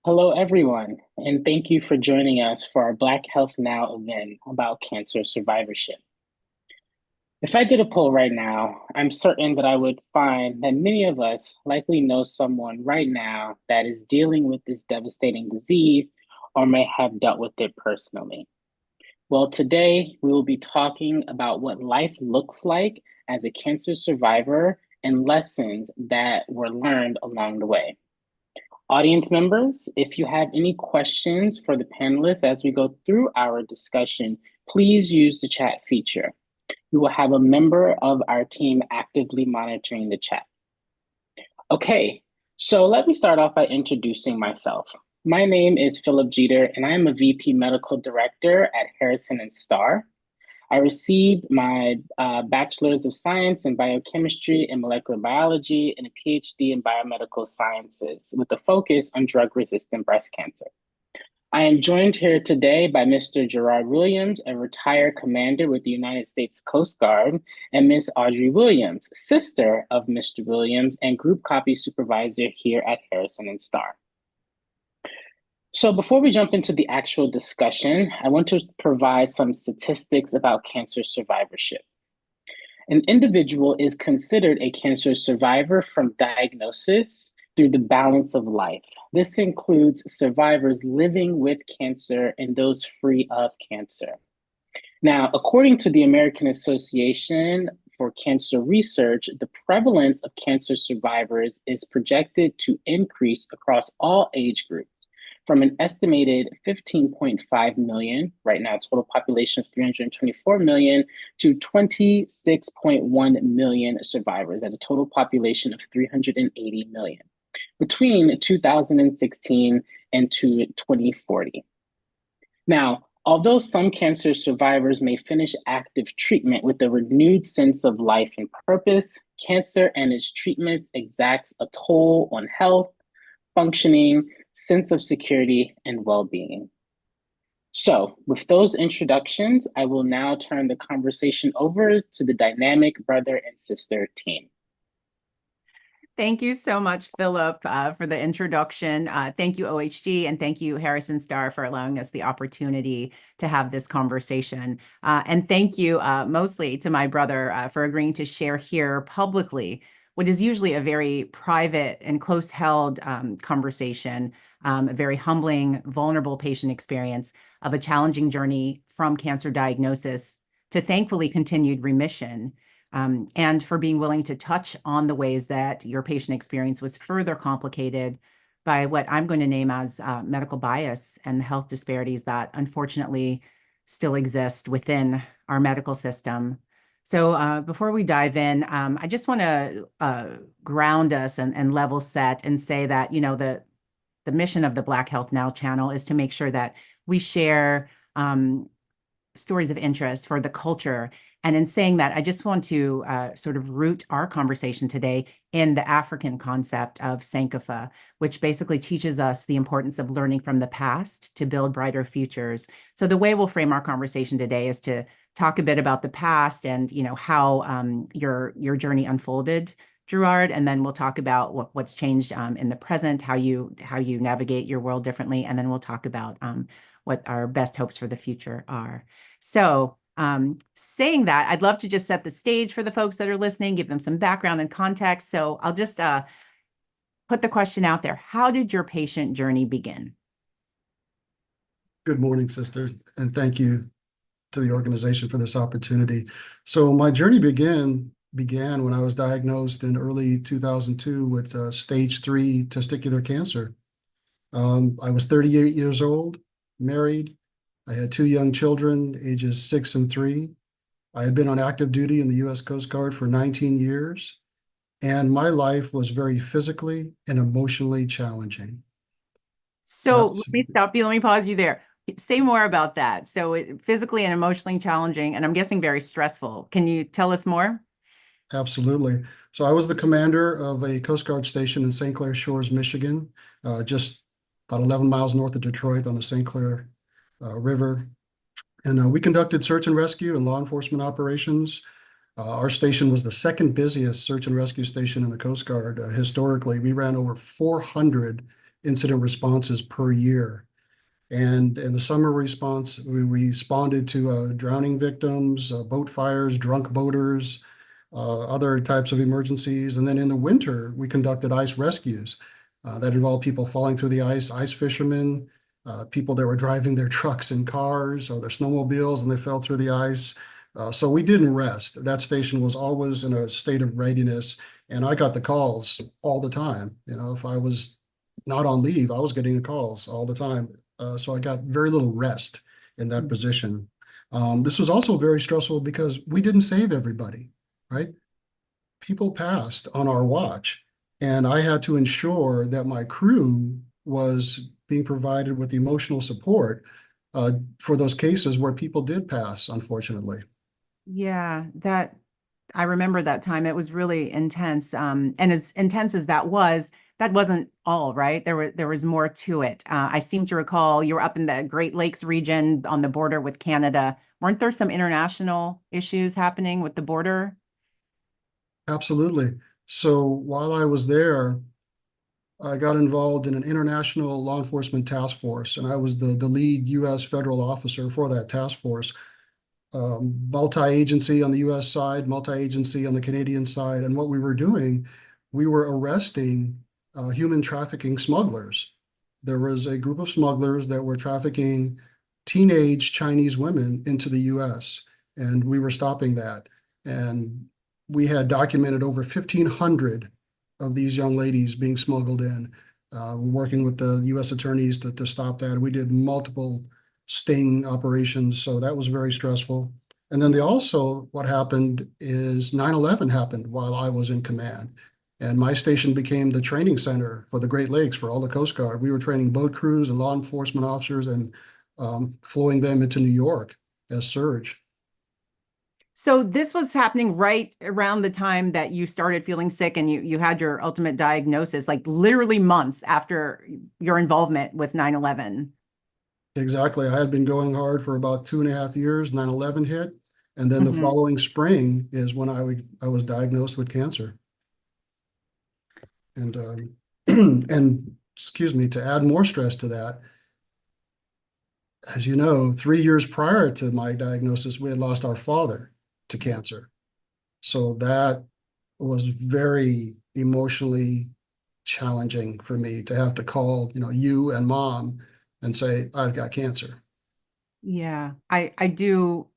Hello, everyone, and thank you for joining us for our Black Health Now event about cancer survivorship. If I did a poll right now, I'm certain that I would find that many of us likely know someone right now that is dealing with this devastating disease or may have dealt with it personally. Well, today we will be talking about what life looks like as a cancer survivor and lessons that were learned along the way. Audience members, if you have any questions for the panelists as we go through our discussion, please use the chat feature. We will have a member of our team actively monitoring the chat. Okay, so let me start off by introducing myself. My name is Philip Jeter, and I am a VP Medical Director at Harrison and Starr. I received my bachelor's of science in biochemistry and molecular biology and a PhD in biomedical sciences with a focus on drug-resistant breast cancer. I am joined here today by Mr. Gerard Williams, a retired commander with the United States Coast Guard, and Ms. Audrey Williams, sister of Mr. Williams and group copy supervisor here at Harrison and Starr. So before we jump into the actual discussion, I want to provide some statistics about cancer survivorship. An individual is considered a cancer survivor from diagnosis through the balance of life. This includes survivors living with cancer and those free of cancer. Now, according to the American Association for Cancer Research, the prevalence of cancer survivors is projected to increase across all age groups from an estimated 15.5 million, right now total population of 324 million, to 26.1 million survivors at a total population of 380 million between 2016 and 2040. Now, although some cancer survivors may finish active treatment with a renewed sense of life and purpose, cancer and its treatment exacts a toll on health, functioning, sense of security, and well-being. So with those introductions, I will now turn the conversation over to the dynamic brother and sister team. Thank you so much, Philip, for the introduction. Thank you, OHG, and thank you, Harrison Starr, for allowing us the opportunity to have this conversation. And thank you mostly to my brother for agreeing to share here publicly what is usually a very private and close-held conversation, a very humbling, vulnerable patient experience of a challenging journey from cancer diagnosis to thankfully continued remission. And for being willing to touch on the ways that your patient experience was further complicated by what I'm going to name as medical bias and the health disparities that unfortunately still exist within our medical system. So before we dive in, I just want to ground us and level set and say that, you know, the mission of the Black Health Now channel is to make sure that we share stories of interest for the culture. And in saying that, I just want to sort of root our conversation today in the African concept of Sankofa, which basically teaches us the importance of learning from the past to build brighter futures. So the way we'll frame our conversation today is to talk a bit about the past and, you know, how your journey unfolded, Gerard, and then we'll talk about what's changed in the present, how you navigate your world differently, and then we'll talk about what our best hopes for the future are. So saying that, I'd love to just set the stage for the folks that are listening, give them some background and context. So I'll just put the question out there. How did your patient journey begin? Good morning, sister, and thank you to the organization for this opportunity. So my journey began when I was diagnosed in early 2002 with stage 3 testicular cancer. I was 38 years old, married. I had 2 young children, ages 6 and 3. I had been on active duty in the U.S. Coast Guard for 19 years, and my life was very physically and emotionally challenging. So let me stop you. Let me pause you there. Say more about that. So physically and emotionally challenging, and I'm guessing very stressful. Can you tell us more? Absolutely. So I was the commander of a Coast Guard station in St. Clair Shores, Michigan, just about 11 miles north of Detroit on the St. Clair River. And we conducted search and rescue and law enforcement operations. Our station was the second busiest search and rescue station in the Coast Guard. Historically, we ran over 400 incident responses per year. And in the summer response, we responded to drowning victims, boat fires, drunk boaters, other types of emergencies. And then in the winter, we conducted ice rescues that involved people falling through the ice fishermen, people that were driving their trucks and cars or their snowmobiles and they fell through the ice. So we didn't rest. That station was always in a state of readiness. And I got the calls all the time. If I was not on leave, I was getting the calls all the time. So I got very little rest in that position. This was also very stressful because we didn't save everybody, right? People passed on our watch, and I had to ensure that my crew was being provided with emotional support for those cases where people did pass, unfortunately. Yeah, that I remember that time. It was really intense. And as intense as that wasn't all, right? There was more to it. I seem to recall you were up in the Great Lakes region on the border with Canada. Weren't there some international issues happening with the border? Absolutely. So while I was there, I got involved in an international law enforcement task force, and I was the lead U.S. federal officer for that task force. Multi-agency on the US side, multi-agency on the Canadian side. And what we were doing, we were arresting human trafficking smugglers. There was a group of smugglers that were trafficking teenage Chinese women into the US, and we were stopping that. And we had documented over 1,500 of these young ladies being smuggled in. Working with the US attorneys to stop that. We did multiple sting operations. So that was very stressful. And then what happened is 9/11 happened while I was in command. And my station became the training center for the Great Lakes for all the Coast Guard. We were training boat crews and law enforcement officers and flowing them into New York as surge. So this was happening right around the time that you started feeling sick and you had your ultimate diagnosis, like literally months after your involvement with 9/11. Exactly. I had been going hard for about 2.5 years. 9/11 hit. And then the Mhm. following spring is when I was diagnosed with cancer. And and excuse me, to add more stress to that, as you know, 3 years prior to my diagnosis, we had lost our father to cancer. So that was very emotionally challenging for me to have to call, you and mom and say, I've got cancer. Yeah, I do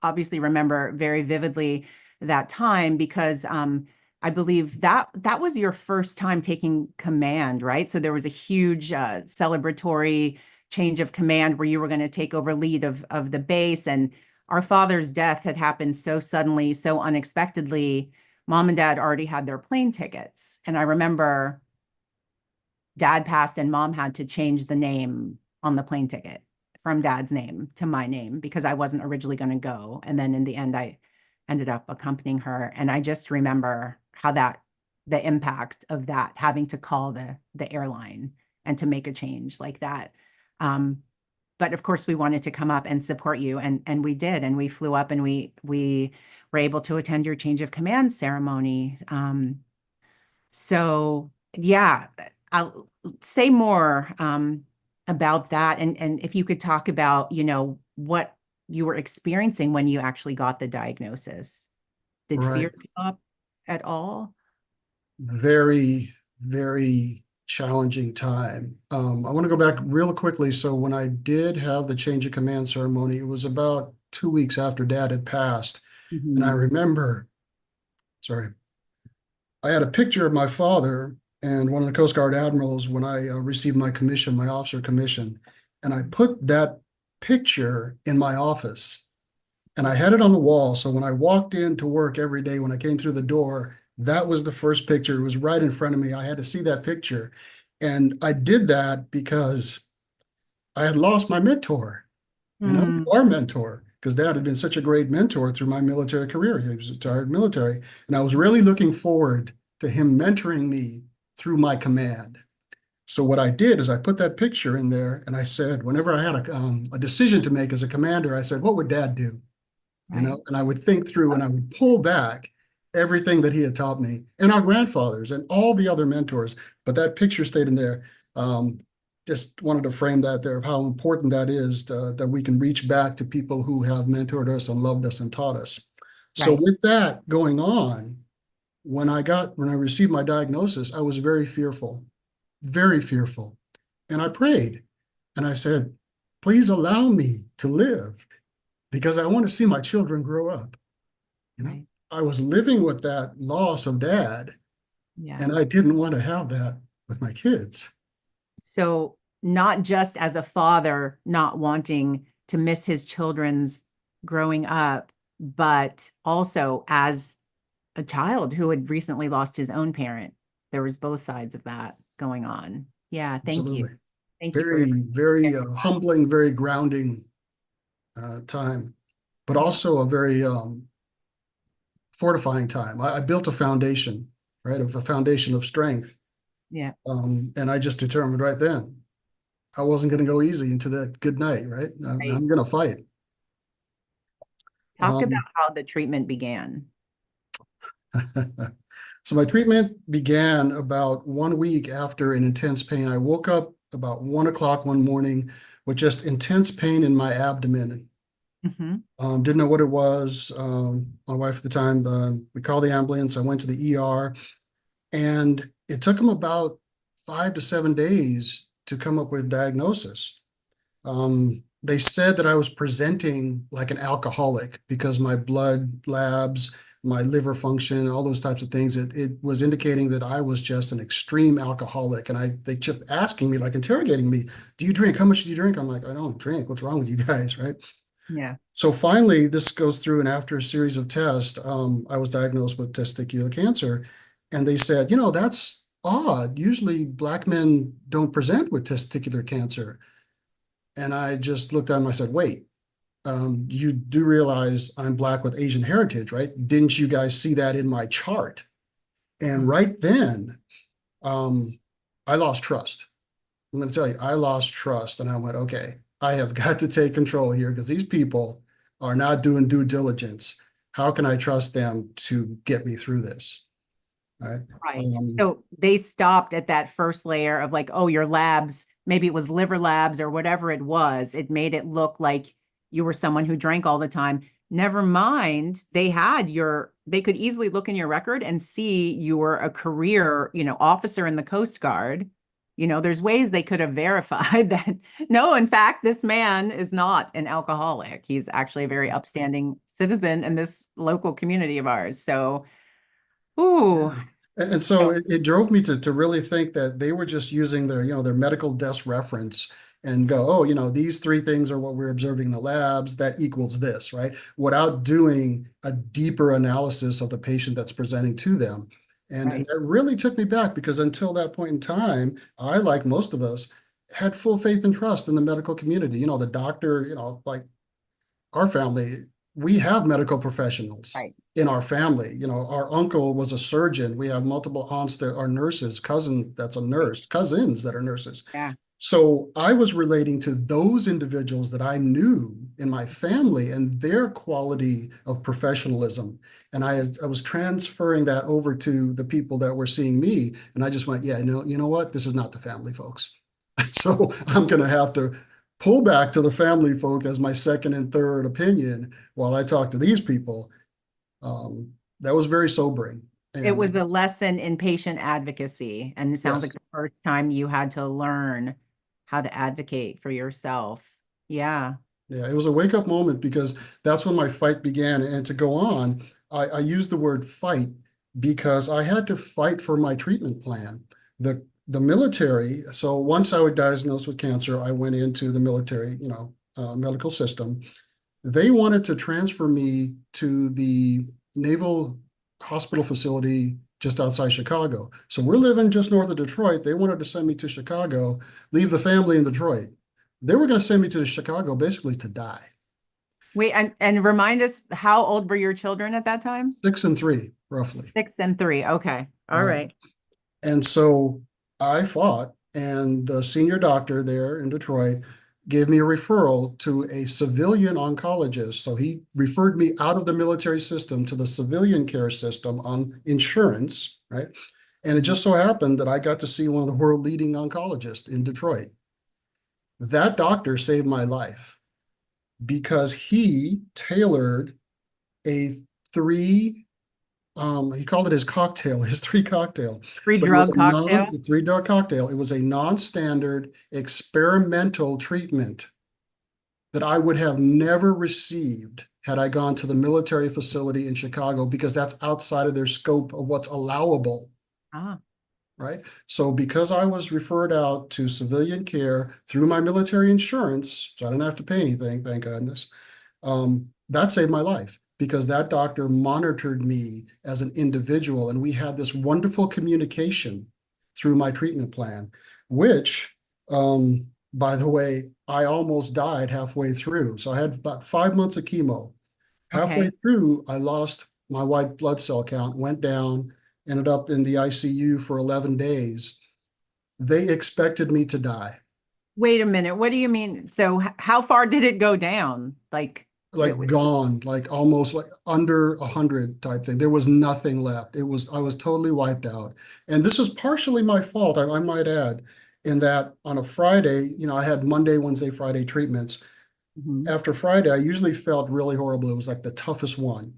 obviously remember very vividly that time because I believe that was your first time taking command, right? So there was a huge celebratory change of command where you were going to take over lead of the base, and our father's death had happened so suddenly, so unexpectedly. Mom and dad already had their plane tickets, and I remember dad passed and mom had to change the name on the plane ticket from dad's name to my name because I wasn't originally going to go. And then in the end, I ended up accompanying her. And I just remember how the impact of that, having to call the airline and to make a change like that. But of course, we wanted to come up and support you, and we did, and we flew up, and we were able to attend your change of command ceremony. So yeah, I'll say more about that, and if you could talk about, what you were experiencing when you actually got the diagnosis. Did fear Right. come up at all? Very, very challenging time. I want to go back real quickly. So when I did have the change of command ceremony, it was about 2 weeks after dad had passed. And I Mhm. remember, sorry, I had a picture of my father and one of the Coast Guard admirals when I received my commission, my officer commission. And I put that picture in my office and I had it on the wall. So when I walked into work every day, when I came through the door, that was the first picture. It was right in front of me. I had to see that picture. And I did that because I had lost my mentor, Mm, our mentor, because dad had been such a great mentor through my military career. He was retired military. And I was really looking forward to him mentoring me through my command. So what I did is I put that picture in there and I said, whenever I had a decision to make as a commander, I said, what would dad do? right. And I would think through and I would pull back everything that he had taught me and our grandfathers and all the other mentors. But that picture stayed in there. Just wanted to frame that there of how important that is that we can reach back to people who have mentored us and loved us and taught us. So Right. with that going on, when I received my diagnosis, I was very fearful, very fearful. And I prayed and I said, please allow me to live because I want to see my children grow up. You know, Right. I was living with that loss of dad, Yeah. and I didn't want to have that with my kids. So not just as a father not wanting to miss his children's growing up, but also as a child who had recently lost his own parent. There was both sides of that going on. Yeah, thank you. Absolutely. Thank you for your Very, very sharing. humbling, very grounding time, but Yeah, also a very fortifying time. I built a foundation, right, of a foundation of strength. yeah. And I just determined right then I wasn't going to go easy into that good night, right? Right. I'm going to fight. Talk about Um, how the treatment began. so my treatment began about 1 week after an intense pain. I woke up about 1 o'clock one morning with just intense pain in my abdomen. Mhm. Didn't know what it was. My wife at the time, we called the ambulance. I went to the ER, and it took them about 5 to 7 days to come up with a diagnosis. They said that I was presenting like an alcoholic because my blood labs, my liver function, all those types of things, it was indicating that I was just an extreme alcoholic. And they kept asking me, like interrogating me, do you drink? How much do you drink? I'm like, I don't drink. What's wrong with you guys? Right. Yeah. So finally, this goes through, and after a series of tests, I was diagnosed with testicular cancer. And they said, that's odd. Usually Black men don't present with testicular cancer. And I just looked at him. I said, wait, you do realize I'm Black with Asian heritage, right? Didn't you guys see that in my chart? And Mhm. right then, um, I lost trust. I'm going to tell you, I lost trust. And I went, okay, I have got to take control here because these people are not doing due diligence. How can I trust them to get me through this? Right. Right. So they stopped at that first layer of like, oh, your labs, maybe it was liver labs or whatever it was. It made it look like you were someone who drank all the time. Never mind, they could easily look in your record and see you were a career, officer in the Coast Guard. There's ways they could have verified that. No, in fact, this man is not an alcoholic. He's actually a very upstanding citizen in this local community of ours. So, ooh. Yeah. And so it drove me to really think that they were just using their medical desk reference and go, oh, these three things are what we're observing in the labs, that equals this, right? Without doing a deeper analysis of the patient that's presenting to them. And Right. that really took me back because until that point in time, I, like most of us, had full faith and trust in the medical community. The doctor, like our family, we have medical professionals Right. in our family. Our uncle was a surgeon. We have multiple aunts that are nurses, cousin that's a Right. nurse, cousins that are nurses. Yeah. So I was relating to those individuals that I knew in my family and their quality of professionalism. And I was transferring that over to the people that were seeing me. And I just went, yeah, no, you know what? This is not the family, folks. So I'm going to have to pull back to the family folk as my second and third opinion while I talk to these people. That was very sobering. It And was a lesson in patient advocacy, and it sounds like yes, the first time you had to learn how to advocate for yourself. Yeah. yeah, it was a wake up moment because that's when my fight began. And to go on, I use the word fight because I had to fight for my treatment plan. The military, so once I was diagnosed with cancer, I went into the military, medical system. They wanted to transfer me to the Naval Hospital facility just outside Chicago. So we're living just north of Detroit. They wanted to send me to Chicago, leave the family in Detroit. They were going to send me to Chicago basically to die. Wait, and remind us, how old were your children at that time? 6 and 3, roughly. 6 and 3. Okay. All Right. right. And so I fought, and the senior doctor there in Detroit gave me a referral to a civilian oncologist. So he referred me out of the military system to the civilian care system on insurance, right? And it just so happened that I got to see one of the world leading oncologists in Detroit. That doctor saved my life because he tailored a three, he called it his cocktail, his three cocktail, Free but it was drug a cocktail. three drug cocktail. It was a non-standard experimental treatment that I would have never received had I gone to the military facility in Chicago, because that's outside of their scope of what's allowable, Ah, right? So because I was referred out to civilian care through my military insurance, so I didn't have to pay anything, thank goodness, that saved my life because that doctor monitored me as an individual, and we had this wonderful communication through my treatment plan, which, by the way, I almost died halfway through. So I had about 5 months of chemo. Halfway okay. through, I lost my white blood cell count, went down, ended up in the ICU for 11 days. They expected me to die. Wait a minute. What do you mean? So how far did it go down? Like it Like was gone, like almost like under 100 type thing. There was nothing left. I was totally wiped out. And this is partially my fault, I might add, in that on a Friday, I had Monday, Wednesday, Friday treatments. Mhm. After Friday, I usually felt really horrible. It was like the toughest one.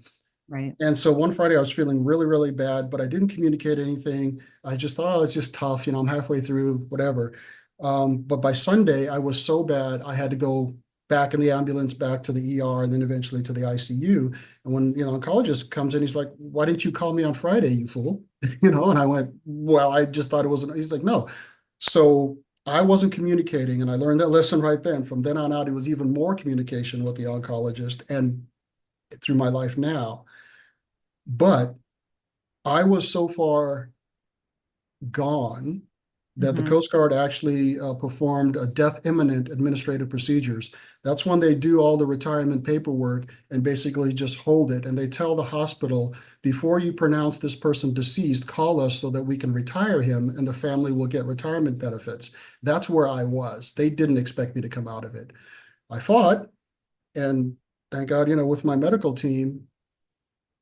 Right. And so one Friday I was feeling really, really bad, but I didn't communicate anything. I just thought, oh, it's just tough. I'm halfway through, whatever. But by Sunday, I was so bad, I had to go back in the ambulance, back to the ER, and then eventually to the ICU. And when, oncologist comes in, he's like, why didn't you call me on Friday, you fool? And I went, well, I just thought it wasn't, he's like, no. So I wasn't communicating, and I learned that lesson right then. From then on out, it was even more communication with the oncologist and through my life now. But I was so far gone that the Mhm. Coast Guard actually performed a death imminent administrative procedures. That's when they do all the retirement paperwork and basically just hold it. And they tell the hospital, before you pronounce this person deceased, call us so that we can retire him and the family will get retirement benefits. That's where I was. They didn't expect me to come out of it. I fought, and thank God, with my medical team,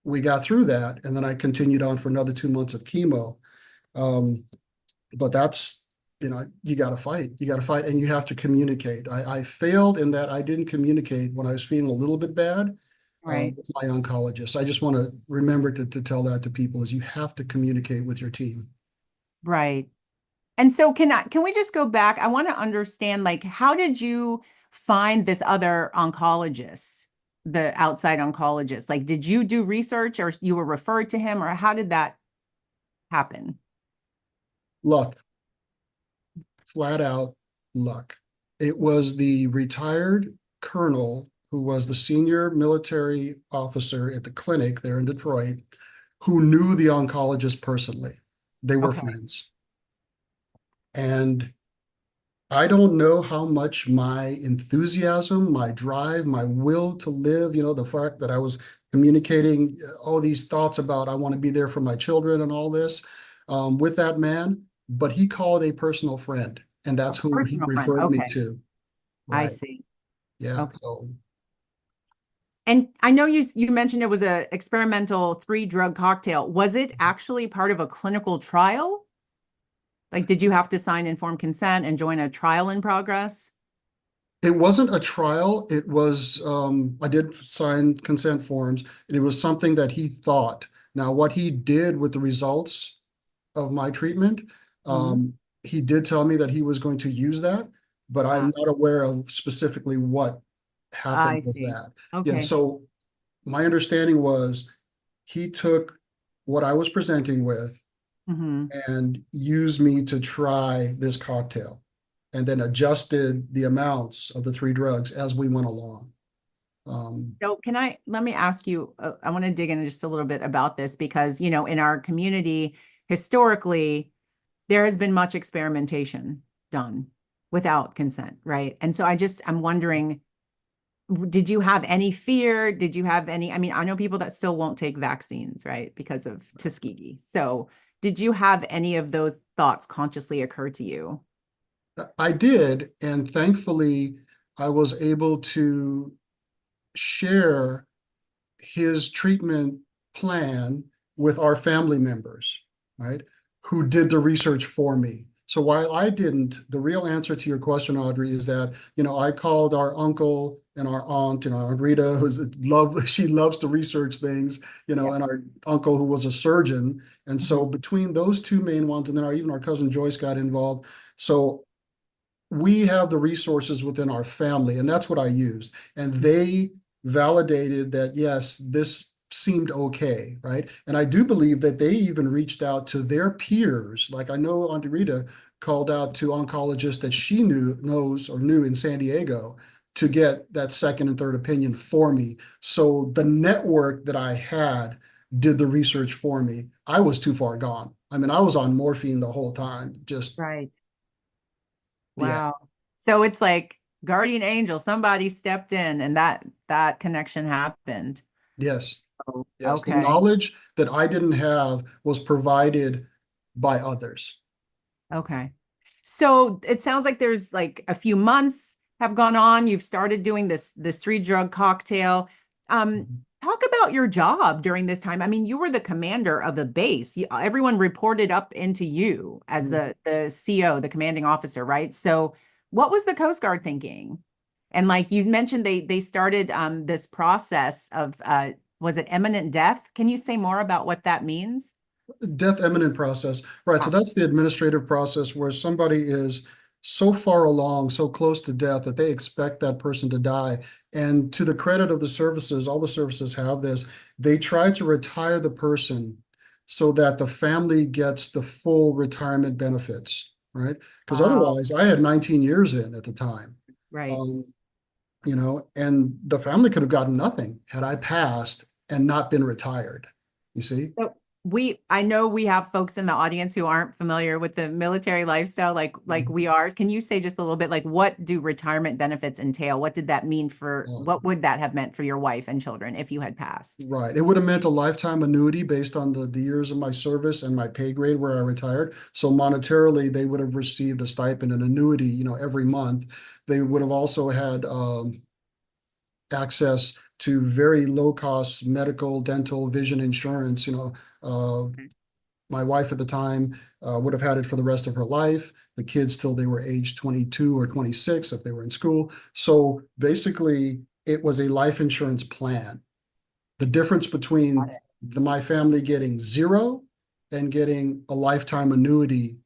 we got through that. And then I continued on for another 2 months of chemo. Um, but that's, you got to fight. You got to fight, and you have to communicate. I failed in that I didn't communicate when I was feeling a little bit bad Right. with my oncologist. I just want to remember to tell that to people, is you have to communicate with your team. Right. And so can we just go back? I want to understand, like, how did you find this other oncologist, the outside oncologist? Like, did you do research or you were referred to him, or how did that happen? Luck, flat out luck. It was the retired colonel who was the senior military officer at the clinic there in Detroit who knew the oncologist personally. They were Okay. friends. And I don't know how much my enthusiasm, my drive, my will to live, the fact that I was communicating all these thoughts about I want to be there for my children and all this with that man, but he called a personal friend, and A that's who he personal friend. referred me Okay. to. I Right. see. Yeah. Okay. So And I know you mentioned it was a experimental three drug cocktail. Was it actually part of a clinical trial? Like, did you have to sign informed consent and join a trial in progress? it wasn't a trial. It was, I did sign consent forms, and it was something that he thought. Now, what he did with the results of my treatment, Mhm. he did tell me that he was going to use that, but I'm Ah, not aware of specifically what happened I with see. that. Yeah, Okay. so my understanding was he took what I was presenting with Hmm. and used me to try this cocktail, and then adjusted the amounts of the three drugs as we went along. Um, So let me ask you, I want to dig in just a little bit about this because, in our community, historically, there has been much experimentation done without consent, right? And so I'm wondering, did you have any fear? Did you have any, I mean, I know people that still won't take vaccines, right? Because of Tuskegee. So did you have any of those thoughts consciously occur to you? I did, and thankfully, I was able to share his treatment plan with our family members, right? who did the research for me. So while I didn't, the real answer to your question, Audrey, is that, I called our uncle and our aunt, Aunt Rita, she loves to research things, Yeah. and our uncle who was a surgeon. And so Mhm. between those two main ones, and then even our cousin Joyce got involved. So we have the resources within our family, and that's what I used. And they validated that, yes, this seemed okay, right? And I do believe that they even reached out to their peers. Like I know Auntie Rita called out to oncologists that she knew in San Diego to get that second and third opinion for me. So the network that I had did the research for me. I was too far gone. I mean, I was on morphine the whole time. Just, Right. yeah. Wow. So it's like guardian angel, somebody stepped in and that connection happened. Yes. Oh, Yes, the okay. knowledge that I didn't have was provided by others. Okay. So it sounds like there's like a few months have gone on. You've started doing this three drug cocktail. Um, Mhm. Talk about your job during this time. I mean, you were the commander of the base. Everyone reported up into you as Mhm. the CO, the commanding officer, right? So what was the Coast Guard thinking? And like you mentioned, they started this process of was it imminent death? Can you say more about what that means? Death imminent process. Right. So Ah, that's the administrative process where somebody is so far along, so close to death that they expect that person to die. And to the credit of the services, all the services have this, they try to retire the person so that the family gets the full retirement benefits, right? Because wow, otherwise, I had 19 years in at the time. right. Um, and the family could have gotten nothing had I passed and not been retired. You see? So I know we have folks in the audience who aren't familiar with the military lifestyle like Mhm. we are. Can you say just a little bit like what do retirement benefits entail? What did that mean for Uh, what would that have meant for your wife and children if you had passed? right. It would have meant a lifetime annuity based on the years of my service and my pay grade where I retired. So monetarily, they would have received a stipend, an annuity, every month. They would have also had access to very low cost medical, dental, vision insurance. My wife at the time would have had it for the rest of her life. The kids till they were age 22 or 26 if they were in school. So basically, it was a life insurance plan. The difference Got between it. my family getting zero and getting a lifetime annuity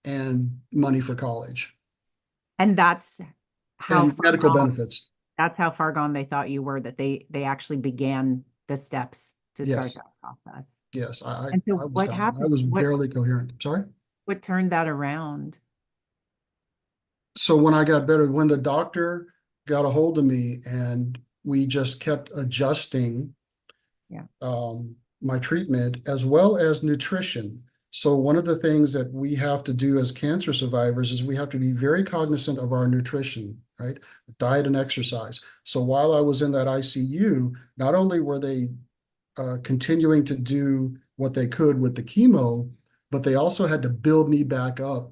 and money for college And how and far medical gone, benefits. that's how far gone they thought you were that they actually began the steps to start Yes, that process. yes, And so I was what gone. I happened? was barely coherent. Sorry. What turned that around? So when I got better, when the doctor got a hold of me and we just kept adjusting Yeah. my treatment as well as nutrition. So one of the things that we have to do as cancer survivors is we have to be very cognizant of our nutrition, right? Diet and exercise. So while I was in that ICU, not only were they continuing to do what they could with the chemo, but they also had to build me back up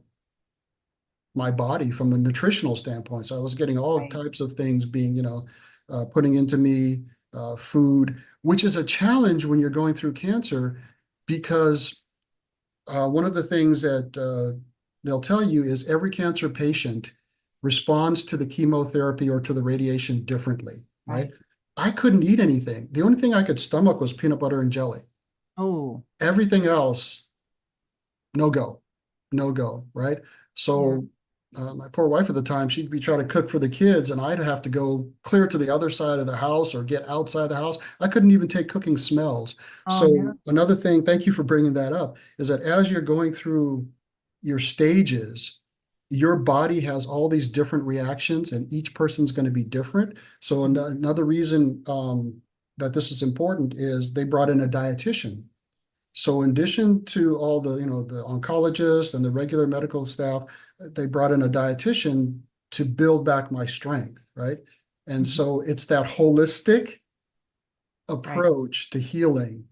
my body from a nutritional standpoint. So I was getting all Right. types of things being, putting into me, food, which is a challenge when you're going through cancer because one of the things that they'll tell you is every cancer patient responds to the chemotherapy or to the radiation differently, right? Right. I couldn't eat anything. The only thing I could stomach was peanut butter and jelly. Oh, Everything else no go, no go, right? yeah. So my poor wife at the time, she'd be trying to cook for the kids, and I'd have to go clear to the other side of the house or get outside the house. I couldn't even take cooking smells. Oh So no. another thing, thank you for bringing that up, is that as you're going through your stages, your body has all these different reactions, and each person's going to be different. So another reason that this is important is they brought in a dietitian. So in addition to all the, the oncologists and the regular medical staff, they brought in a dietitian to build back my strength, right? And Mhm. so it's that holistic Right. approach to healing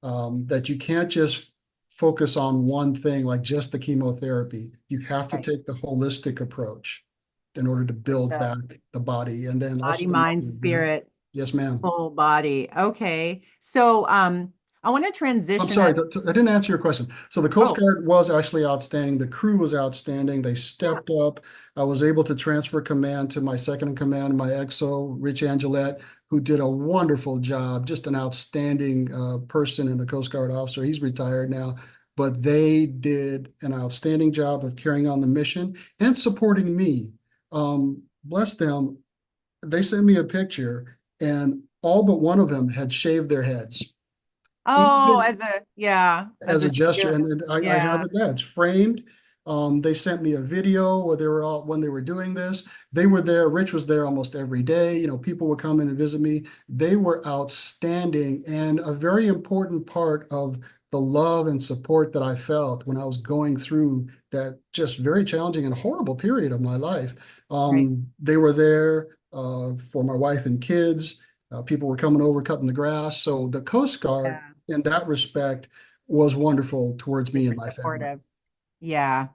that you can't just focus on one thing, like just the chemotherapy. You have to Right. take the holistic approach in order to It's build a back the body and then body, also the mind, mind. spirit, Yes, ma'am. full body. Okay. So, I want to I'm transition sorry, us. I didn't answer your question. So the Coast Oh, Guard was actually outstanding. The crew was outstanding. They yeah. stepped up. I was able to transfer command to my second in command, my XO, Rich Angelette, who did a wonderful job, just an outstanding person and a Coast Guard officer. He's retired now, but they did an outstanding job of carrying on the mission and supporting me. Bless them. They sent me a picture, and all but one of them had shaved their heads. Oh, Even yeah, as as a a gesture, tribute. and I have Yeah, it. Yeah, it's framed. They sent me a video where they were all when they were doing this. They were there. Rich was there almost every day. You know, people would come in and visit me. They were outstanding and a very important part of the love and support that I felt when I was going through that just very challenging and horrible period of my life. right. They were there for my wife and kids. People were coming over, cutting the grass. So the Coast Guard, Yeah, in that respect, was wonderful towards me super and my family. supportive. Yeah.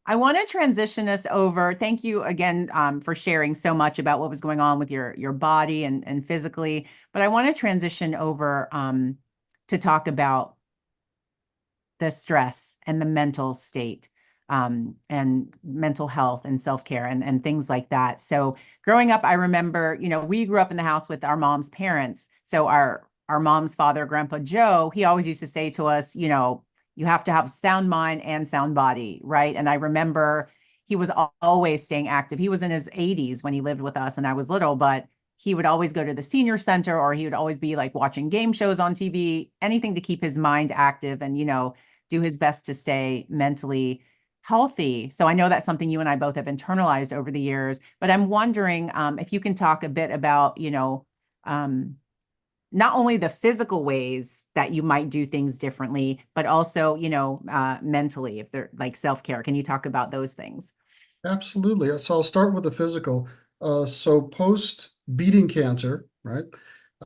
I want to transition us over. Thank you again for sharing so much about what was going on with your body and physically. But I want to transition over to talk about the stress and the mental state and mental health and self-care and things like that. So growing up, I remember, we grew up in the house with our mom's parents. So our mom's father, Grandpa Joe, he always used to say to us, you have to have sound mind and sound body, right? And I remember he was always staying active. He was in his 80s when he lived with us and I was little, but he would always go to the senior center or he would always be like watching game shows on TV, anything to keep his mind active and, do his best to stay mentally healthy. So I know that's something you and I both have internalized over the years, but I'm wondering if you can talk a bit about, um, not only the physical ways that you might do things differently, but also, mentally, if they're like self-care. Can you talk about those things? Absolutely. So I'll start with the physical. So post beating cancer, right?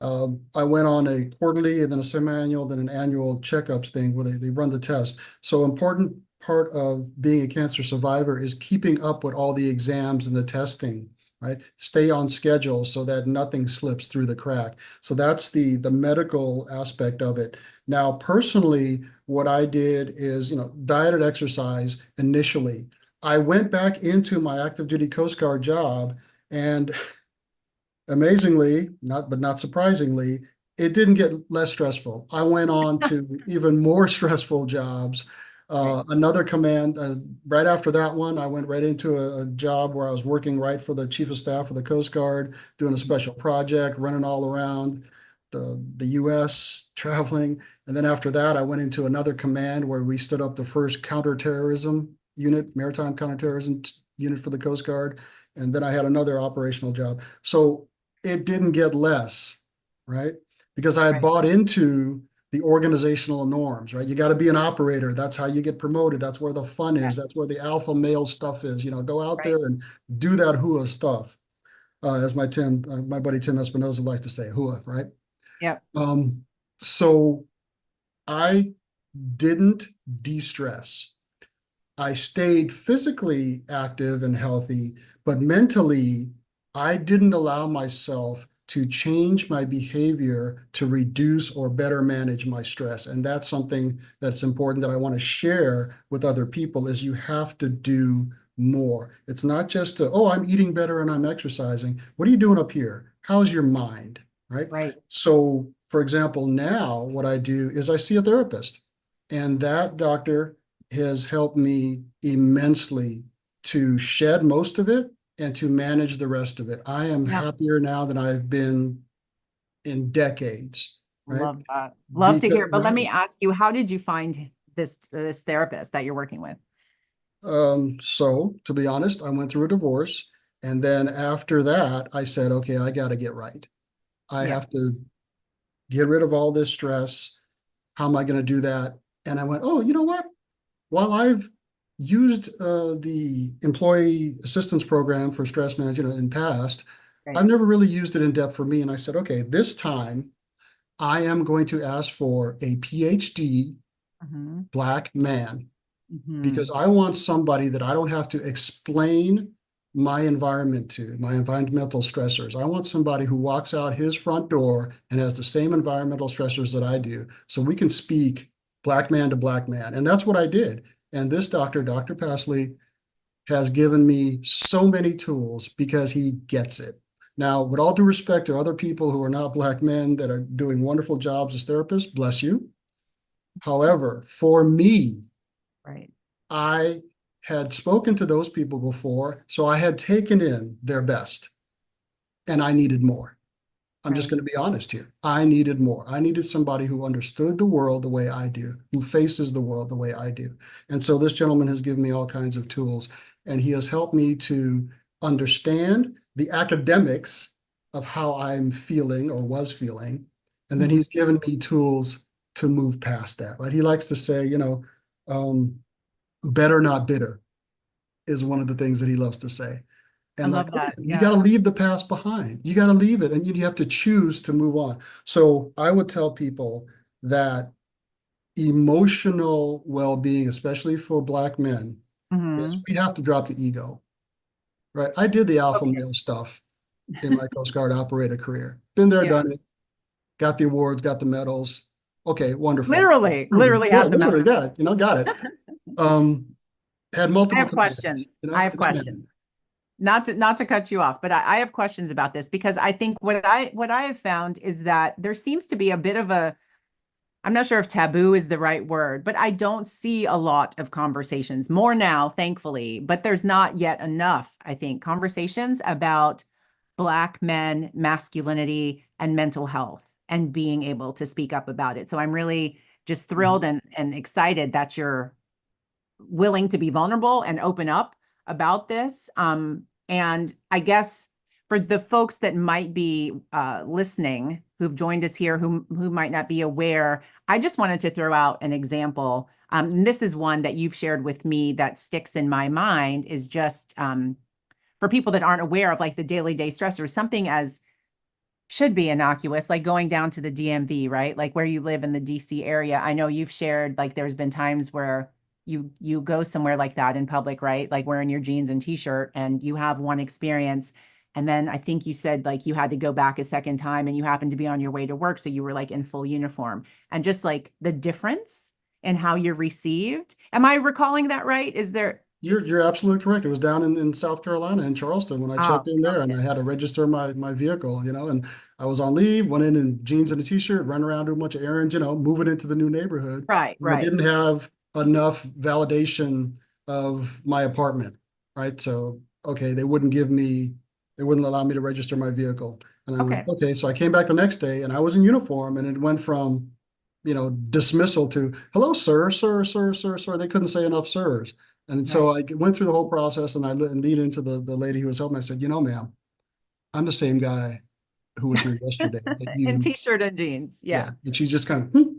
I went on a quarterly and then a semi-annual, then an annual checkups thing where they run the test. So important part of being a cancer survivor is keeping up with all the exams and the testing, right? Stay on schedule so that nothing slips through the crack. So that's the medical aspect of it. Now, personally, what I did is, diet and exercise initially. I went back into my active duty Coast Guard job and amazingly, not surprisingly, it didn't get less stressful. I went on to even more stressful jobs. Right. Another command, right after that one, I went right into a job where I was working right for the Chief of Staff of the Coast Guard, doing a special project, running all around the US, traveling. And then after that, I went into another command where we stood up the first counterterrorism unit, maritime counterterrorism unit for the Coast Guard. And then I had another operational job. So it didn't get less, right? Because I had Right. bought into the organizational norms, right? You got to be an operator. That's how you get promoted. That's where the fun Yeah. is. That's where the alpha male stuff is. Go out Right. there and do that hua stuff, as my buddy Tim Espinoza likes to say, hua, right? Yep. Um, so I didn't de-stress. I stayed physically active and healthy, but mentally, I didn't allow myself to change my behavior to reduce or better manage my stress. And that's something that's important that I want to share with other people is you have to do more. It's not just oh, I'm eating better and I'm exercising. What are you doing up here? How's your mind? Right? Right. So, for example, now what I do is I see a therapist, and that doctor has helped me immensely to shed most of it and to manage the rest of it. I am Yeah. happier now than I've been in decades, right? Love that. Love to Because hear. But let right. me ask you, how did you find this therapist that you're working with? So to be honest, I went through a divorce, and then after that, I said, okay, I got to get right. I Yeah. have to get rid of all this stress. How am I going to do that? And I went, oh, you know what? While I've used the employee assistance program for stress management in past, Right. I've never really used it in depth for me. And I said, okay, this time I am going to ask for a PhD Hmm. Black man Hmm. because I want somebody that I don't have to explain. my environment to, my environmental stressors. I want somebody who walks out his front door and has the same environmental stressors that I do. So we can speak black man to black man. And that's what I did. And this doctor, Dr. Pasley, has given me so many tools because he gets it. Now, with all due respect to other people who are not black men that are doing wonderful jobs as therapists, bless you. However, for me, Right. I had spoken to those people before, so I had taken in their best and I needed more. I'm just Right. going to be honest here. I needed more. I needed somebody who understood the world the way I do, who faces the world the way I do. And so this gentleman has given me all kinds of tools, and he has helped me to understand the academics of how I'm feeling or was feeling. And then Mhm. he's given me tools to move past that, right? He likes to say, better, not bitter is one of the things that he loves to say. I And like, love okay, that. you got Yeah. to leave the past behind. You got to leave it and you have to choose to move on. So I would tell people that emotional well-being, especially for Black men, is Hmm. we have to drop the ego, right? I did the alpha Okay. male stuff in my Coast Guard operator career. Been there, Yeah. done it, got the awards, got the medals. Okay, wonderful. Literally Yeah, have the literally medal. got it, got it. Um, had I multiple have commands, questions. I have yes, ma'am. questions. Not to cut you off, but I have questions about this because I think what I have found is that there seems to be a bit of a, I'm not sure if taboo is the right word, but I don't see a lot of conversations, more now, thankfully, but there's not yet enough, I think, conversations about Black men, masculinity, and mental health and being able to speak up about it. So I'm really just thrilled Mhm. and excited that you're willing to be vulnerable and open up about this. And I guess for the folks that might be listening, who've joined us here, who might not be aware, I just wanted to throw out an example. And this is one that you've shared with me that sticks in my mind is just for people that aren't aware of like the daily day stressors, something as should be innocuous, like going down to the DMV, right? Like where you live in the DC area. I know you've shared like there's been times where you go somewhere like that in public, right? Like wearing your jeans and t-shirt and you have one experience. And then I think you said like you had to go back a second time and you happened to be on your way to work. So you were like in full uniform and just like the difference in how you're received. Am I recalling that right? Is there, You're absolutely correct. It was down in South Carolina in Charleston when I checked oh, in there and I Charleston. had to register my vehicle, and I was on leave, went in jeans and a t-shirt, run around, do a bunch of errands, moving into the new neighborhood. Right, And I right, didn't have enough validation of my apartment, right? So, okay, they wouldn't allow me to register my vehicle. And I went, okay, okay. So I came back the next day and I was in uniform and it went from, dismissal to, hello, sir, sir, sir, sir, sir. They couldn't say enough sirs. And right. so I went through the whole process and I lead into the lady who was helping. I said, ma'am, I'm the same guy who was here yesterday that In you, t-shirt and jeans. yeah. Yeah. And she just kind of, hmm.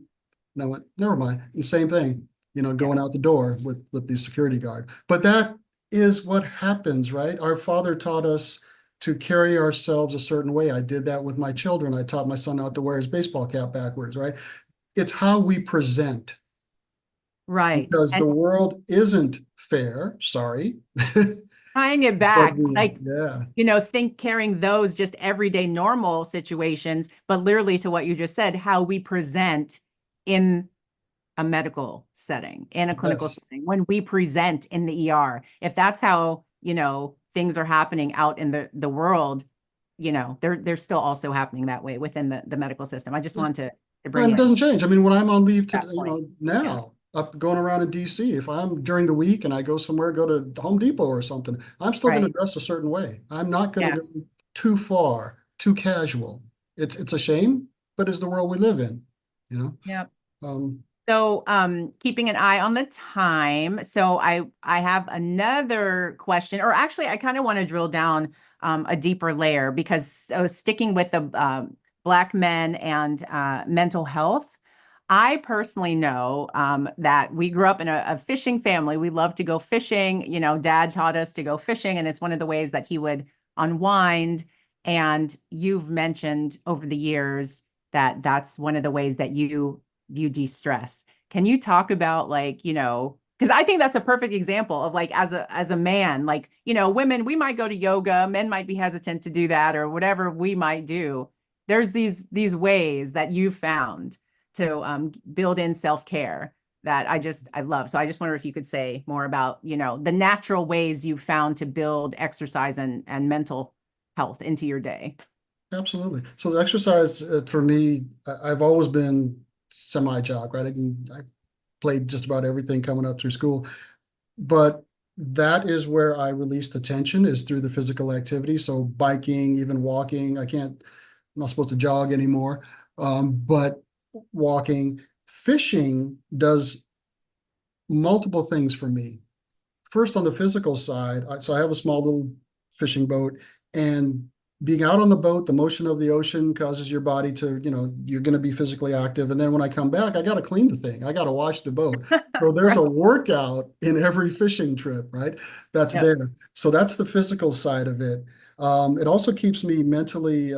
And I went, never mind. And same thing, Yeah. going out the door with the security guard. But that is what happens, right? Our father taught us to carry ourselves a certain way. I did that with my children. I taught my son not to wear his baseball cap backwards, right? It's how we present Right. because And the world isn't fair. Sorry. tying it But back, like, yeah, think carrying those just everyday normal situations, but literally to what you just said, how we present in a medical setting, in a clinical yes. setting, when we present in the ER. If that's how, things are happening out in the world, they're still also happening that way within the medical system. I just want to bring And it in doesn't change. I mean, when I'm on leave to, that point. Yeah. now up going around in DC, if I'm during the week and I go somewhere, go to Home Depot or something, I'm still going to Right. dress a certain way. I'm not going Yeah. to go too far, too casual. It's a shame, but it's the world we live in, you know? Yeah. Um, So, keeping an eye on the time. So I have another question, or actually, I kind of want to drill down a deeper layer because so sticking with the Black men and mental health, I personally know that we grew up in a fishing family. We love to go fishing. Dad taught us to go fishing, and it's one of the ways that he would unwind. And you've mentioned over the years that's one of the ways that you de-stress. Can you talk about like, Because I think that's a perfect example of like as a man, like, women, we might go to yoga, men might be hesitant to do that or whatever we might do. There's these ways that you found to build in self-care that I love. So I just wonder if you could say more about, the natural ways you found to build exercise and mental health into your day. Absolutely. So the exercise for me, I've always been semi-jock, right? I played just about everything coming up through school, but that is where I release the tension is through the physical activity. So biking, even walking, I'm not supposed to jog anymore. But walking, fishing does multiple things for me. First, on the physical side, so I have a small little fishing boat, and being out on the boat, the motion of the ocean causes your body to, you're going to be physically active. And then when I come back, I got to clean the thing. I got to wash the boat. So there's Right. a workout in every fishing trip, right? That's Yep. there. So that's the physical side of it. It also keeps me mentally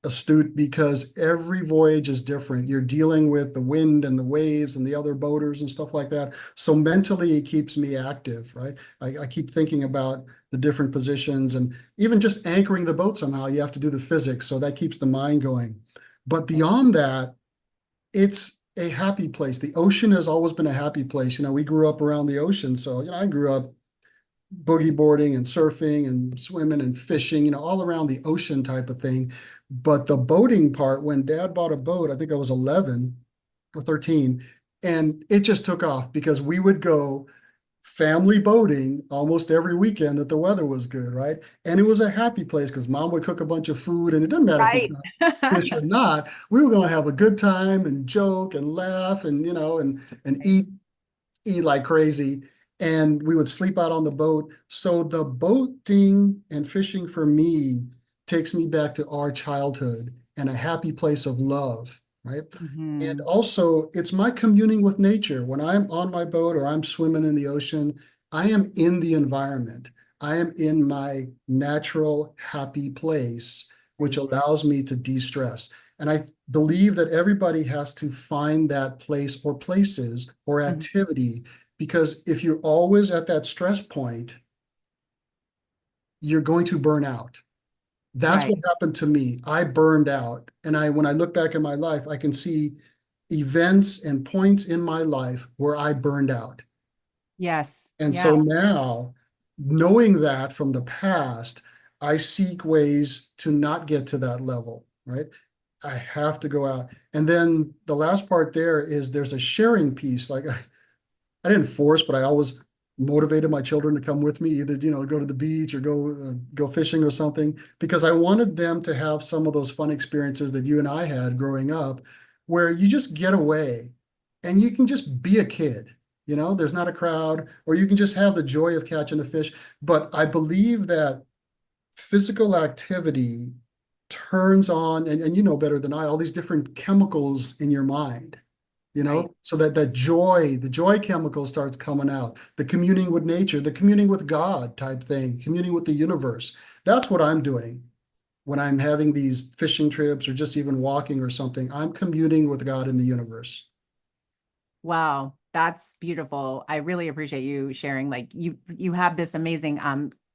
astute because every voyage is different. You're dealing with the wind and the waves and the other boaters and stuff like that. So mentally, it keeps me active, right? I keep thinking about the different positions and even just anchoring the boat somehow, you have to do the physics. So that keeps the mind going. But beyond that, it's a happy place. The ocean has always been a happy place. We grew up around the ocean. So, I grew up boogie boarding and surfing and swimming and fishing, all around the ocean type of thing. But the boating part, when dad bought a boat, I think I was 11 or 13, and it just took off because we would go family boating almost every weekend that the weather was good, right? And it was a happy place because mom would cook a bunch of food, and it didn't matter if we Right. caught fish or not. We were going to have a good time and joke and laugh and, and eat like crazy. And we would sleep out on the boat. So the boating and fishing for me takes me back to our childhood and a happy place of love, right? And Mhm. also, it's my communing with nature. When I'm on my boat or I'm swimming in the ocean, I am in the environment. I am in my natural, happy place, which Right. allows me to de-stress. And I believe that everybody has to find that place or places or Mhm. activity, because if you're always at that stress point, you're going to burn out. That's Right. what happened to me. I burned out. And when I look back in my life, I can see events and points in my life where I burned out. Yes. And Yeah. so now, knowing that from the past, I seek ways to not get to that level, right? I have to go out. And then the last part there is there's a sharing piece. Like I didn't force, but I always motivated my children to come with me, either, go to the beach or go fishing or something, because I wanted them to have some of those fun experiences that you and I had growing up, where you just get away and you can just be a kid. There's not a crowd, or you can just have the joy of catching a fish. But I believe that physical activity turns on, and you know better than I, all these different chemicals in your mind, Right. so that the joy chemical starts coming out, the communing with nature, the communing with God type thing, communing with the universe. That's what I'm doing when I'm having these fishing trips or just even walking or something. I'm communing with God in the universe. Wow, that's beautiful. I really appreciate you sharing. Like you have this amazing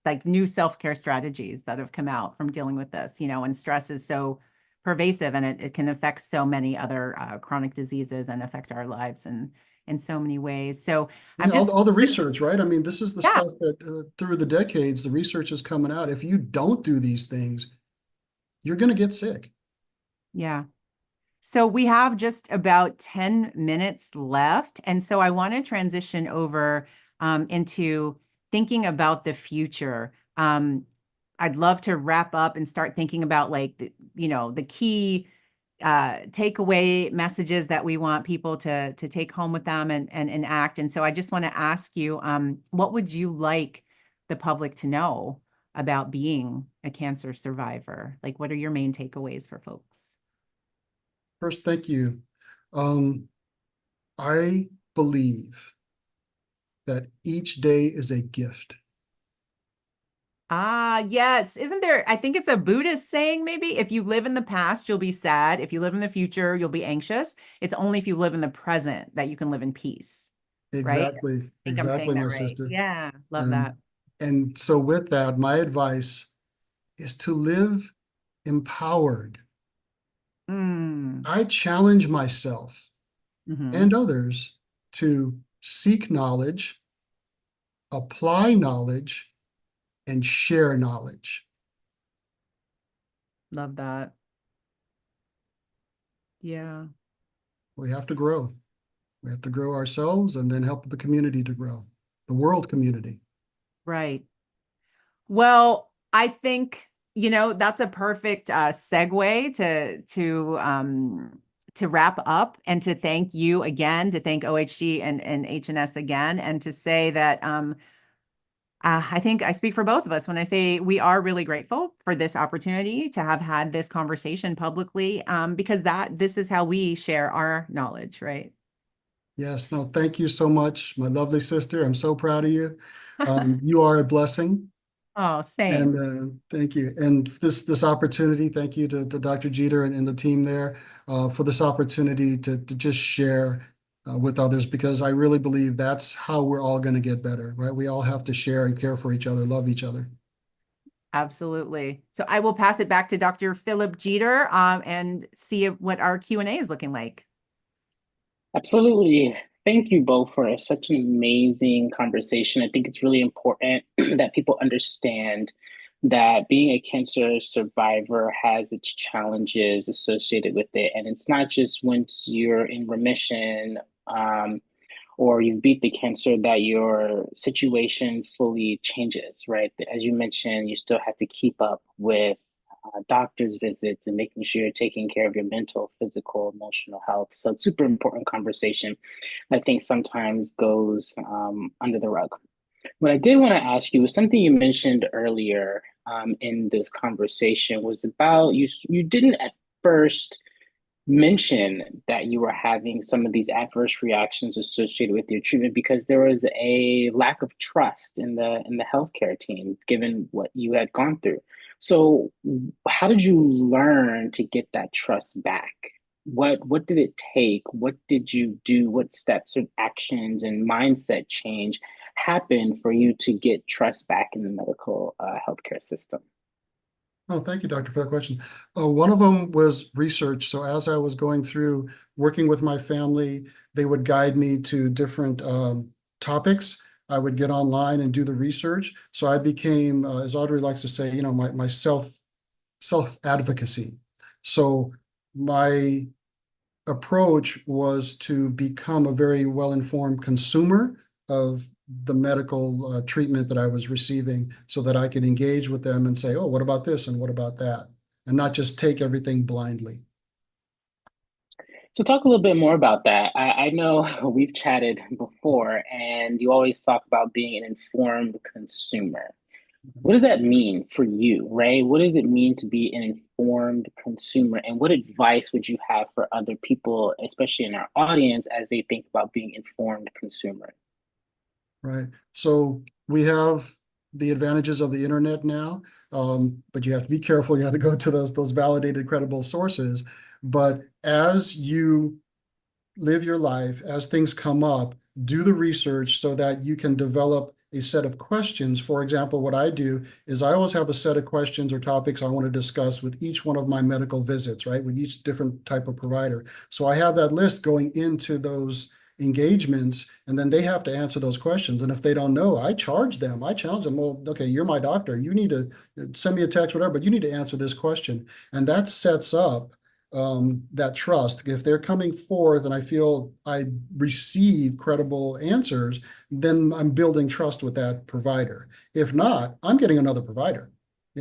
like new self-care strategies that have come out from dealing with this, and stress is so pervasive and it can affect so many other chronic diseases and affect our lives in so many ways. So Yeah, I'm all, just all the research, right? I mean, this is the yeah, stuff that through the decades, the research is coming out. If you don't do these things, you're going to get sick. yeah. So we have just about 10 minutes left. And so I want to transition over into thinking about the future. I'd love to wrap up and start thinking about like, the key takeaway messages that we want people to take home with them and act. And so I just want to ask you, what would you like the public to know about being a cancer survivor? Like, what are your main takeaways for folks? First, thank you. Um, I believe that each day is a gift. Ah, yes. Isn't there, I think it's a Buddhist saying maybe, if you live in the past, you'll be sad. If you live in the future, you'll be anxious. It's only if you live in the present that you can live in peace. right? I Exactly, think I'm saying exactly, my that right. sister. Yeah, love And that. and so with that, my advice is to live empowered. Mm. I challenge myself Hmm. and others to seek knowledge, apply knowledge, and share knowledge. Love that. Yeah, We have to grow. We have to grow ourselves and then help the community to grow, the world community. right. Well, I think, that's a perfect segue to wrap up and to thank you again, to thank OHG and HNS again, and to say that I think I speak for both of us when I say we are really grateful for this opportunity to have had this conversation publicly, because this is how we share our knowledge, right? Yes, no, thank you so much, my lovely sister. I'm so proud of you. You are a blessing. Oh, And same. thank you. And this opportunity, thank you to Dr. Jeter and the team there for this opportunity to just share with others, because I really believe that's how we're all going to get better, right? We all have to share and care for each other, love each other. Absolutely. So I will pass it back to Dr. Philip Jeter, and see what our Q&A is looking like. Absolutely. Thank you both for such an amazing conversation. I think it's really important that people understand that being a cancer survivor has its challenges associated with it. And it's not just once you're in remission, or you've beat the cancer that your situation fully changes, right? As you mentioned, you still have to keep up with doctor's visits and making sure you're taking care of your mental, physical, emotional health. So it's super important conversation. I think sometimes goes under the rug. What I did want to ask you was something you mentioned earlier in this conversation was about you didn't at first mention that you were having some of these adverse reactions associated with your treatment because there was a lack of trust in the healthcare team given what you had gone through. So how did you learn to get that trust back? What did it take? What did you do? What steps or actions and mindset change happened for you to get trust back in the medical healthcare system? Oh, thank you, Doctor, for that question. One of them was research. So as I was going through working with my family, they would guide me to different topics. I would get online and do the research. So I became, as Audrey likes to say, my self advocacy. So my approach was to become a very well-informed consumer of the medical treatment that I was receiving so that I could engage with them and say, oh, what about this and what about that? And not just take everything blindly. So talk a little bit more about that. I know we've chatted before, and you always talk about being an informed consumer. What does that mean for you, Ray? What does it mean to be an informed consumer? And what advice would you have for other people, especially in our audience, as they think about being informed consumers? Right. So we have the advantages of the internet now, but you have to be careful. You have to go to those validated, credible sources. But as you live your life, as things come up, do the research so that you can develop a set of questions. For example, what I do is I always have a set of questions or topics I want to discuss with each one of my medical visits, right? With each different type of provider. So I have that list going into those engagements, and then they have to answer those questions. And if they don't know, I charge them. I challenge them. Well, okay, you're my doctor. You need to send me a text, whatever, but you need to answer this question. And that sets up that trust. If they're coming forth and I feel I receive credible answers, then I'm building trust with that provider. If not, I'm getting another provider.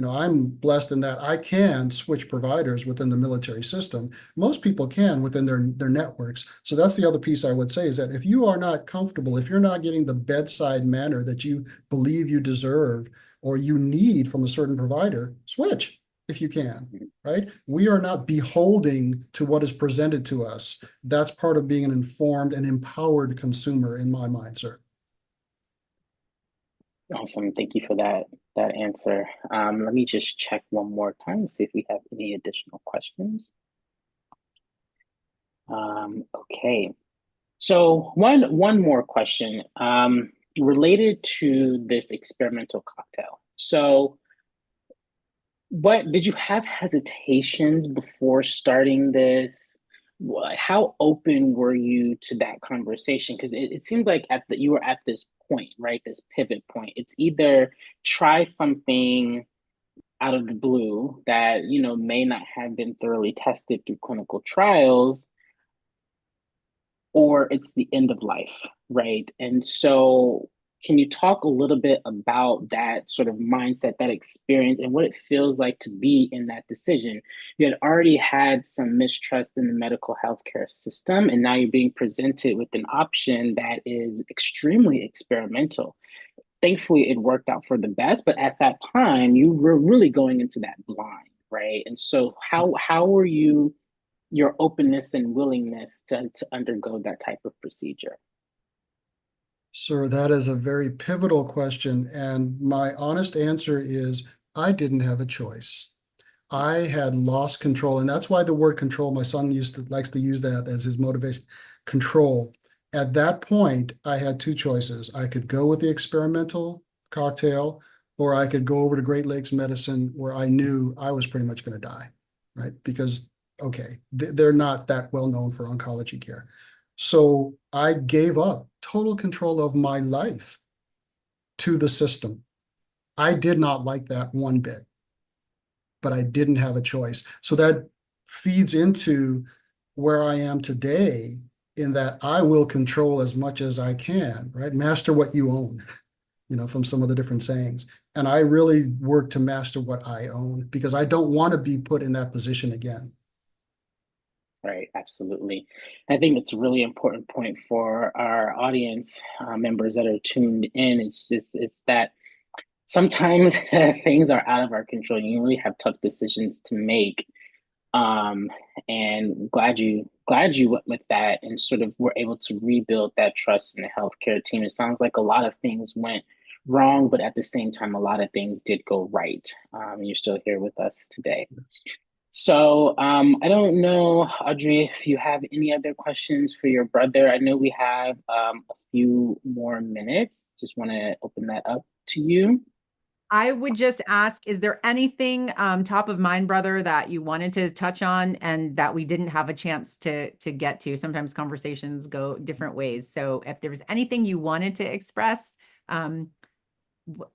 I'm blessed in that I can switch providers within the military system. Most people can within their networks. So that's the other piece I would say is that if you are not comfortable, if you're not getting the bedside manner that you believe you deserve or you need from a certain provider, switch if you can, right? We are not beholding to what is presented to us. That's part of being an informed and empowered consumer in my mind, sir. Awesome. Thank you for that answer. Let me just check one more time, see if we have any additional questions. Okay. So one more question related to this experimental cocktail. So what did you have hesitations before starting this? How open were you to that conversation? Because it seemed like you were at this point, right? This pivot point. It's either try something out of the blue that, may not have been thoroughly tested through clinical trials, or it's the end of life, right? And so, can you talk a little bit about that sort of mindset, that experience, and what it feels like to be in that decision? You had already had some mistrust in the medical healthcare system, and now you're being presented with an option that is extremely experimental. Thankfully, it worked out for the best, but at that time, you were really going into that blind, right? And so, how were you? Your openness and willingness to undergo that type of procedure? Sir, that is a very pivotal question. And my honest answer is I didn't have a choice. I had lost control. And that's why the word control, my son likes to use that as his motivation, control. At that point, I had two choices. I could go with the experimental cocktail, or I could go over to Great Lakes Medicine where I knew I was pretty much going to die, right? Because, okay, they're not that well known for oncology care. So I gave up total control of my life to the system. I did not like that one bit, but I didn't have a choice. So that feeds into where I am today, in that I will control as much as I can, right? Master what you own, from some of the different sayings. And I really work to master what I own because I don't want to be put in that position again. Right, absolutely. I think it's a really important point for our audience members that are tuned in. It's that sometimes things are out of our control. You really have tough decisions to make. Um, and glad you went with that and sort of were able to rebuild that trust in the healthcare team. It sounds like a lot of things went wrong, but at the same time, a lot of things did go right. And you're still here with us today. So I don't know, Audrey, if you have any other questions for your brother. I know we have a few more minutes. Just want to open that up to you. I would just ask, is there anything top of mind, brother, that you wanted to touch on and that we didn't have a chance to get to? Sometimes conversations go different ways. So if there's anything you wanted to express, um,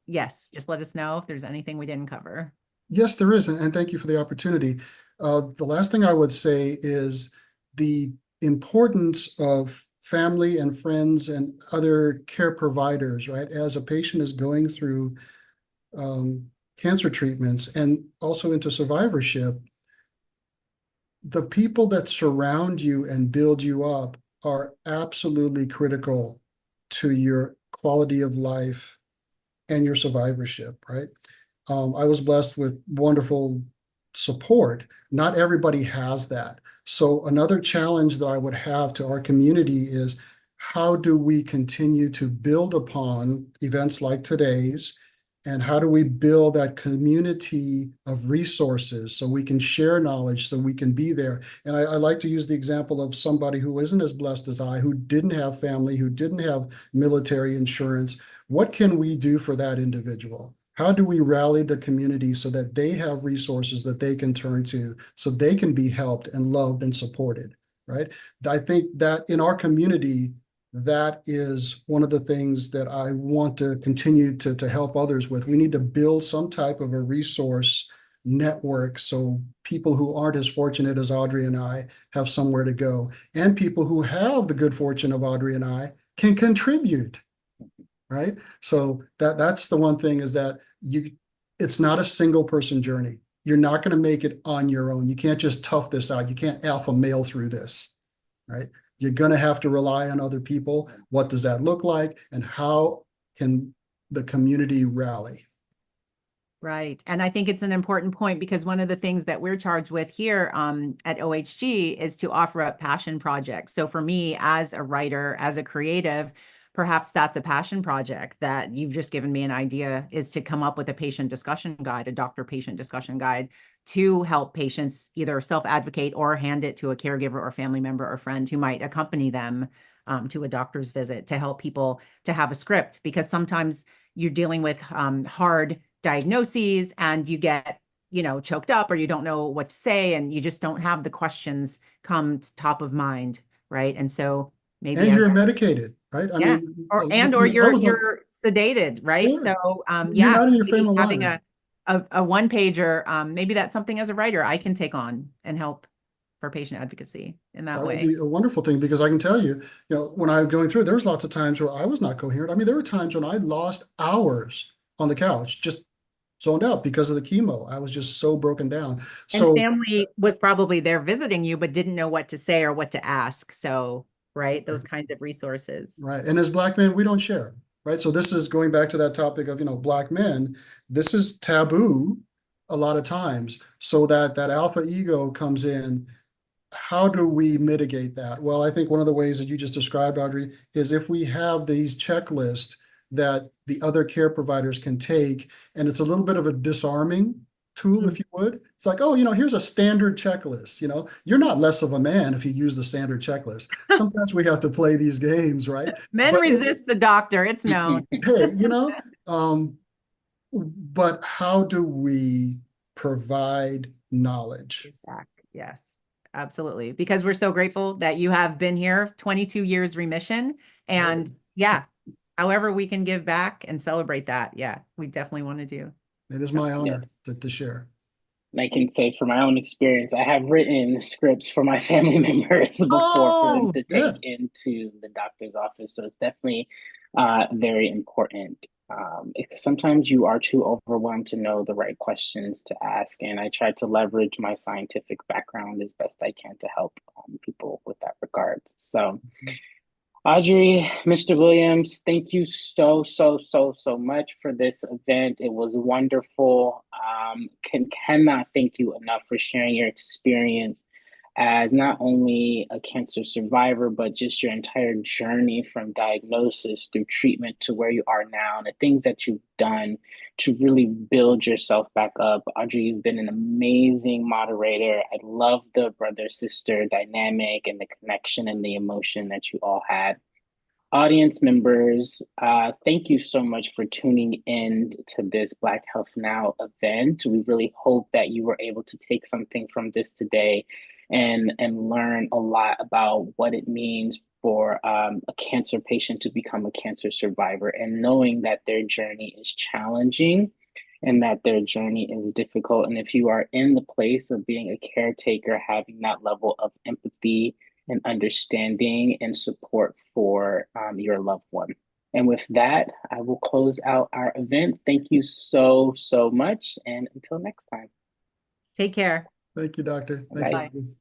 yes, just let us know if there's anything we didn't cover. Yes, there is, and thank you for the opportunity. The last thing I would say is the importance of family and friends and other care providers, right? As a patient is going through cancer treatments and also into survivorship, the people that surround you and build you up are absolutely critical to your quality of life and your survivorship, right? I was blessed with wonderful support. Not everybody has that. So another challenge that I would have to our community is how do we continue to build upon events like today's, and how do we build that community of resources so we can share knowledge, so we can be there? And I like to use the example of somebody who isn't as blessed as I, who didn't have family, who didn't have military insurance. What can we do for that individual? How do we rally the community so that they have resources that they can turn to, so they can be helped and loved and supported, right? I think that in our community, that is one of the things that I want to continue to help others with. We need to build some type of a resource network so people who aren't as fortunate as Audrey and I have somewhere to go, and people who have the good fortune of Audrey and I can contribute, right? So that's the one thing, is that it's not a single person journey. You're not going to make it on your own. You can't just tough this out. You can't alpha male through this, right? You're going to have to rely on other people. What does that look like? And how can the community rally? Right. And I think it's an important point because one of the things that we're charged with here at OHG is to offer up passion projects. So for me, as a writer, as a creative, perhaps that's a passion project that you've just given me an idea, is to come up with a patient discussion guide, a doctor-patient discussion guide, to help patients either self-advocate or hand it to a caregiver or family member or friend who might accompany them to a doctor's visit, to help people to have a script, because sometimes you're dealing with hard diagnoses and you get, choked up, or you don't know what to say, and you just don't have the questions come top of mind, right? And so maybe And you're medicated, right? I yeah, mean, or I was on, you're sedated, right? sure, So you're yeah, not in your frame maybe of having mind. a one pager, maybe that's something as a writer I can take on and help for patient advocacy in that That would way. be a wonderful thing, because I can tell you, when I was going through, there was lots of times where I was not coherent. I mean, there were times when I lost hours on the couch, just zoned out because of the chemo. I was just so broken down. And So, family was probably there visiting you, but didn't know what to say or what to ask. So, right, those kinds of resources. right. And as Black men, we don't share, right? So this is going back to that topic of, Black men. This is taboo a lot of times. So that alpha ego comes in. How do we mitigate that? Well, I think one of the ways that you just described, Audrey, is if we have these checklists that the other care providers can take, and it's a little bit of a disarming tool, if you would. It's like, oh, here's a standard checklist. You're not less of a man if you use the standard checklist. Sometimes we have to play these games, right? Men But resist the doctor, it's known. hey, um, but how do we provide knowledge? Back. Yes, absolutely. Because we're so grateful that you have been here, 22 years remission. Hey, And yeah, however we can give back and celebrate that. Yeah, we definitely want to do. it is So, my Yes. honor to share. And I can say from my own experience, I have written scripts for my family members before for them oh, to Yeah. take into the doctor's office. So it's definitely very important. Sometimes you are too overwhelmed to know the right questions to ask. And I try to leverage my scientific background as best I can to help people with that regard. So Audrey, Mr. Williams, thank you so much for this event. It was wonderful. Cannot thank you enough for sharing your experience as not only a cancer survivor, but just your entire journey from diagnosis through treatment to where you are now, and the things that you've done to really build yourself back up. Audrey, you've been an amazing moderator. I love the brother sister dynamic and the connection and the emotion that you all had. Audience members, thank you so much for tuning in to this Black Health Now event. We really hope that you were able to take something from this today and learn a lot about what it means for a cancer patient to become a cancer survivor, and knowing that their journey is challenging and that their journey is difficult. And if you are in the place of being a caretaker, having that level of empathy and understanding and support for your loved one. And with that, I will close out our event. Thank you so much. And until next time. take care. Thank you, doctor. Thank Bye. you.